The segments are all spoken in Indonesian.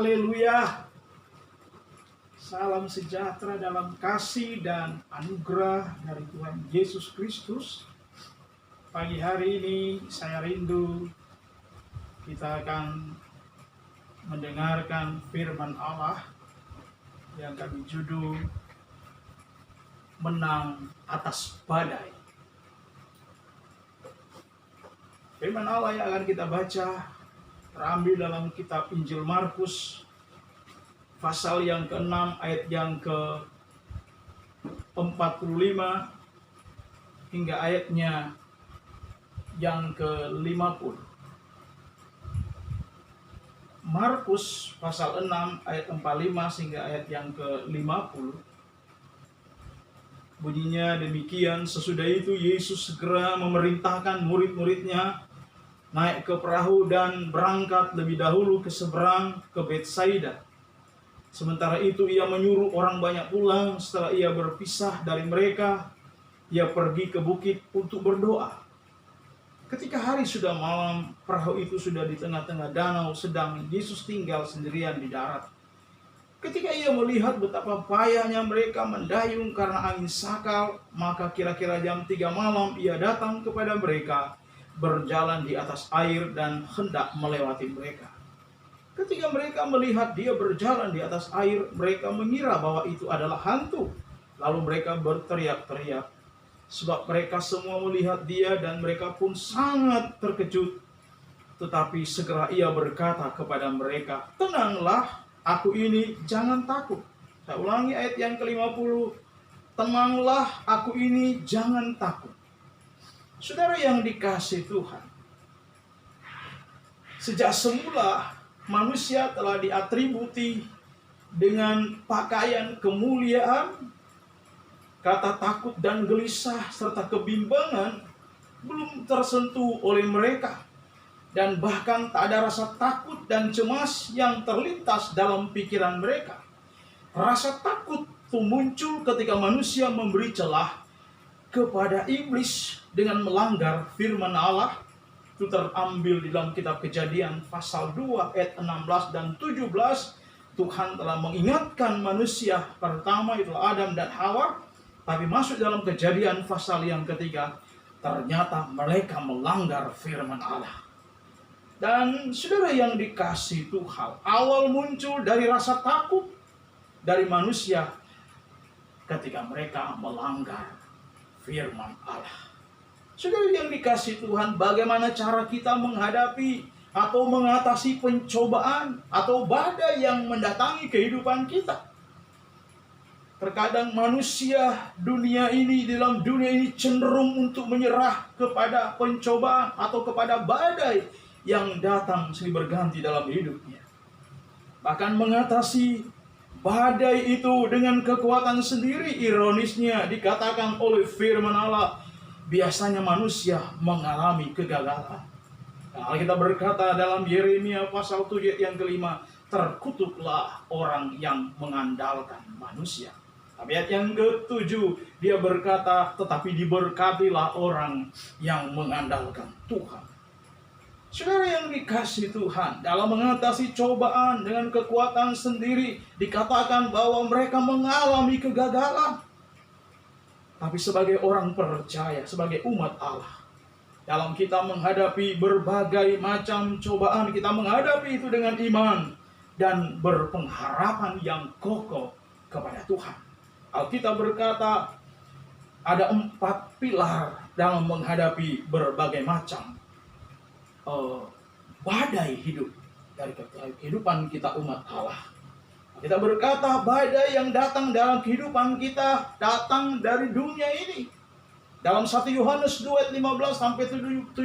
Haleluya. Salam sejahtera dalam kasih dan anugerah dari Tuhan Yesus Kristus. Pagi hari ini saya rindu kita akan mendengarkan firman Allah yang kami judul Menang Atas Badai. Firman Allah yang akan kita baca terambil dalam kitab Injil Markus pasal yang ke-6 ayat yang ke-45 hingga ayatnya yang ke-50. Markus pasal 6 ayat 45 hingga ayat yang ke-50. Bunyinya demikian, sesudah itu Yesus segera memerintahkan murid-muridnya naik ke perahu dan berangkat lebih dahulu ke seberang ke Betsaida. Sementara itu ia menyuruh orang banyak pulang. Setelah ia berpisah dari mereka, ia pergi ke bukit untuk berdoa. Ketika hari sudah malam, perahu itu sudah di tengah-tengah danau, sedang Yesus tinggal sendirian di darat. Ketika ia melihat betapa payahnya mereka mendayung karena angin sakal, maka kira-kira jam 3 malam ia datang kepada mereka, berjalan di atas air dan hendak melewati mereka. Ketika mereka melihat dia berjalan di atas air, mereka mengira bahwa itu adalah hantu. Lalu mereka berteriak-teriak, sebab mereka semua melihat dia dan mereka pun sangat terkejut. Tetapi segera ia berkata kepada mereka, "Tenanglah, aku ini, jangan takut." Saya ulangi ayat yang ke-50, "Tenanglah, aku ini, jangan takut." Saudara yang dikasihi Tuhan, sejak semula manusia telah diatributi dengan pakaian kemuliaan. Kata takut dan gelisah serta kebimbangan belum tersentuh oleh mereka. Dan bahkan tak ada rasa takut dan cemas yang terlintas dalam pikiran mereka. Rasa takut itu muncul ketika manusia memberi celah kepada iblis dengan melanggar firman Allah. Itu terambil di dalam kitab Kejadian pasal 2 ayat 16 dan 17. Tuhan telah mengingatkan manusia pertama, itu Adam dan Hawa. Tapi masuk dalam Kejadian pasal yang ketiga, ternyata mereka melanggar firman Allah. Dan saudara yang dikasihi Tuhan, awal muncul dari rasa takut dari manusia ketika mereka melanggar firman Allah. Saudara yang dikasihi Tuhan, bagaimana cara kita menghadapi atau mengatasi pencobaan atau badai yang mendatangi kehidupan kita? Terkadang manusia dunia ini, dalam dunia ini cenderung untuk menyerah kepada pencobaan atau kepada badai yang datang silih berganti dalam hidupnya. Bahkan mengatasi badai itu dengan kekuatan sendiri. Ironisnya dikatakan oleh firman Allah, biasanya manusia mengalami kegagalan. Nah, kita berkata dalam Yeremia pasal 7 yang kelima, terkutuklah orang yang mengandalkan manusia. Ayat yang ke-7 dia berkata, tetapi diberkatilah orang yang mengandalkan Tuhan. Saudara yang dikasihi Tuhan, dalam mengatasi cobaan dengan kekuatan sendiri, dikatakan bahwa mereka mengalami kegagalan. Tapi sebagai orang percaya, sebagai umat Allah, dalam kita menghadapi berbagai macam cobaan, kita menghadapi itu dengan iman dan berpengharapan yang kokoh kepada Tuhan. Alkitab berkata, ada 4 pilar dalam menghadapi berbagai macam badai hidup dari kehidupan kita umat Allah. Kita berkata badai yang datang dalam kehidupan kita datang dari dunia ini. Dalam 1 Yohanes 2 ayat 15 sampai 17,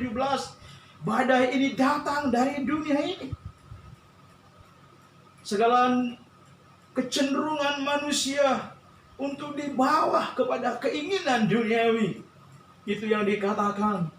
badai ini datang dari dunia ini. Segala kecenderungan manusia untuk dibawa kepada keinginan duniawi, itu yang dikatakan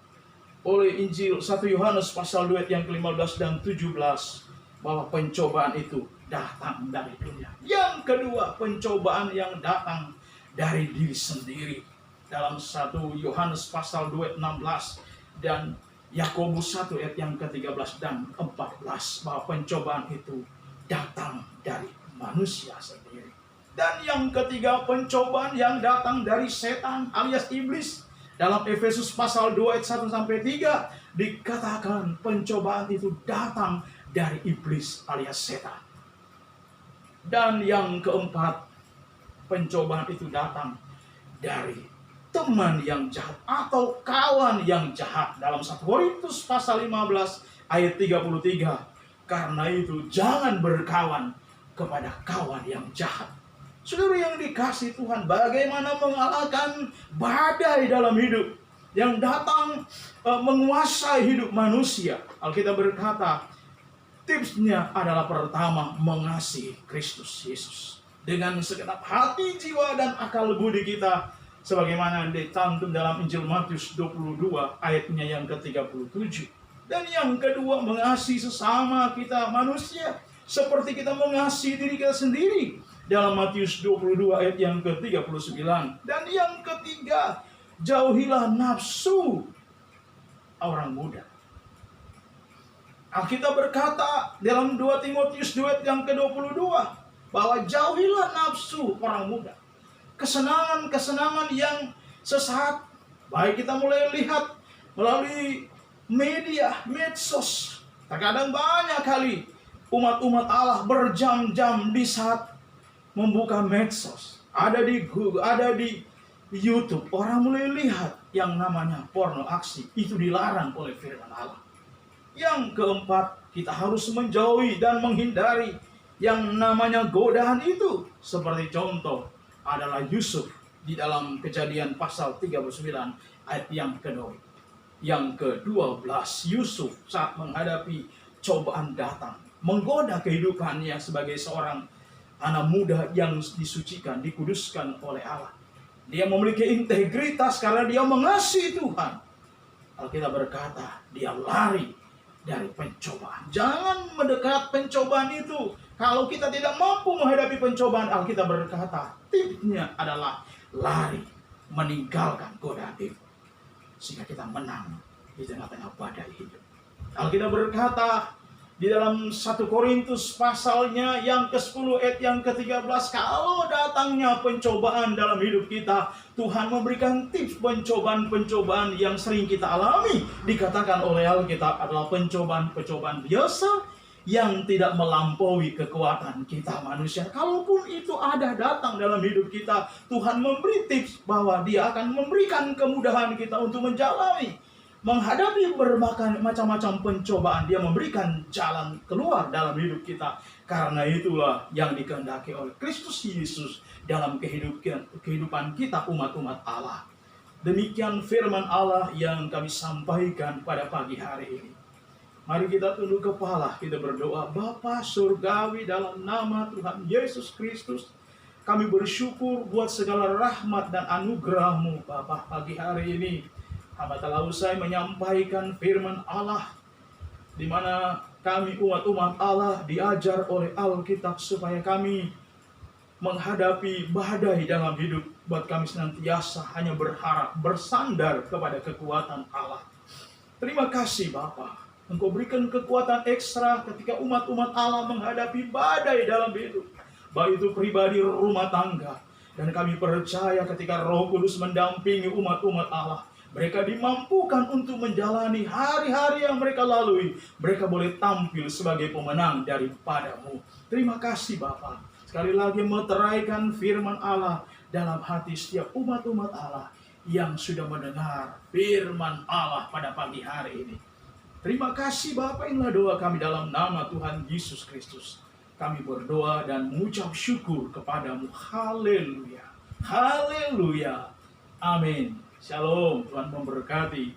oleh Injil 1 Yohanes pasal 2 yang ke-15 dan 17, bahwa pencobaan itu datang dari dunia. Yang kedua, pencobaan yang datang dari diri sendiri. Dalam 1 Yohanes pasal 2 16 dan Yakobus 1 ayat yang ke-13 dan 14, bahwa pencobaan itu datang manusia sendiri. Dan yang ketiga, pencobaan yang datang dari setan alias iblis. Dalam Efesus pasal 2 ayat 1 sampai 3 dikatakan pencobaan itu datang dari iblis alias setan. Dan yang keempat, pencobaan itu datang dari teman yang jahat atau kawan yang jahat. Dalam 1 Korintus pasal 15 ayat 33, karena itu jangan berkawan kepada kawan yang jahat. Saudara yang dikasihi Tuhan, bagaimana mengalahkan badai dalam hidup yang datang menguasai hidup manusia? Alkitab berkata, tipsnya adalah pertama, mengasihi Kristus Yesus dengan segenap hati, jiwa, dan akal budi kita, sebagaimana dicantum dalam Injil Matius 22 ayatnya yang ke-37. Dan yang kedua, mengasihi sesama kita manusia seperti kita mengasihi diri kita sendiri, dalam Matius 22 ayat yang ke-39. Dan yang ketiga, jauhilah nafsu orang muda. Alkitab berkata dalam 2 Timotius 2 ayat yang ke-22 bahwa jauhilah nafsu orang muda. Kesenangan-kesenangan yang sesat, baik kita mulai lihat melalui media, medsos. Terkadang banyak kali umat-umat Allah berjam-jam di saat membuka medsos. Ada di Google, ada di YouTube. Orang mulai lihat yang namanya porno aksi. Itu dilarang oleh firman Allah. Yang keempat, kita harus menjauhi dan menghindari yang namanya godaan itu. Seperti contoh adalah Yusuf di dalam Kejadian pasal 39 ayat yang ke-2. Yang ke-12, Yusuf saat menghadapi cobaan datang, menggoda kehidupannya sebagai seorang anak muda yang disucikan, dikuduskan oleh Allah. Dia memiliki integritas karena dia mengasihi Tuhan. Alkitab berkata, dia lari dari pencobaan. Jangan mendekat pencobaan itu. Kalau kita tidak mampu menghadapi pencobaan, Alkitab berkata, tipsnya adalah lari, meninggalkan godaan itu, sehingga kita menang di tengah-tengah badai hidup. Alkitab berkata di dalam 1 Korintus pasalnya yang ke-10 ayat yang ke-13, kalau datangnya pencobaan dalam hidup kita, Tuhan memberikan tips pencobaan-pencobaan yang sering kita alami. Dikatakan oleh Alkitab adalah pencobaan-pencobaan biasa yang tidak melampaui kekuatan kita manusia. Kalaupun itu ada datang dalam hidup kita, Tuhan memberi tips bahwa Dia akan memberikan kemudahan kita untuk menghadapi berbagai macam-macam pencobaan. Dia memberikan jalan keluar dalam hidup kita. Karena itulah yang dikehendaki oleh Kristus Yesus dalam kehidupan kita umat-umat Allah. Demikian firman Allah yang kami sampaikan pada pagi hari ini. Mari kita tunduk kepala, kita berdoa. Bapa surgawi, dalam nama Tuhan Yesus Kristus, kami bersyukur buat segala rahmat dan anugerah-Mu Bapa pagi hari ini. Hamba telah usai menyampaikan firman Allah, di mana kami umat-umat Allah diajar oleh Alkitab supaya kami menghadapi badai dalam hidup. Buat kami senantiasa hanya berharap, bersandar kepada kekuatan Allah. Terima kasih Bapa, Engkau berikan kekuatan ekstra ketika umat-umat Allah menghadapi badai dalam hidup, baik itu pribadi, rumah tangga. Dan kami percaya ketika Roh Kudus mendampingi umat-umat Allah, mereka dimampukan untuk menjalani hari-hari yang mereka lalui. Mereka boleh tampil sebagai pemenang daripada-Mu. Terima kasih Bapa. Sekali lagi meteraikan firman Allah dalam hati setiap umat-umat Allah yang sudah mendengar firman Allah pada pagi hari ini. Terima kasih Bapa, inilah doa kami dalam nama Tuhan Yesus Kristus. Kami berdoa dan mengucap syukur kepada-Mu. Haleluya. Haleluya. Amin. Shalom, Tuhan memberkati.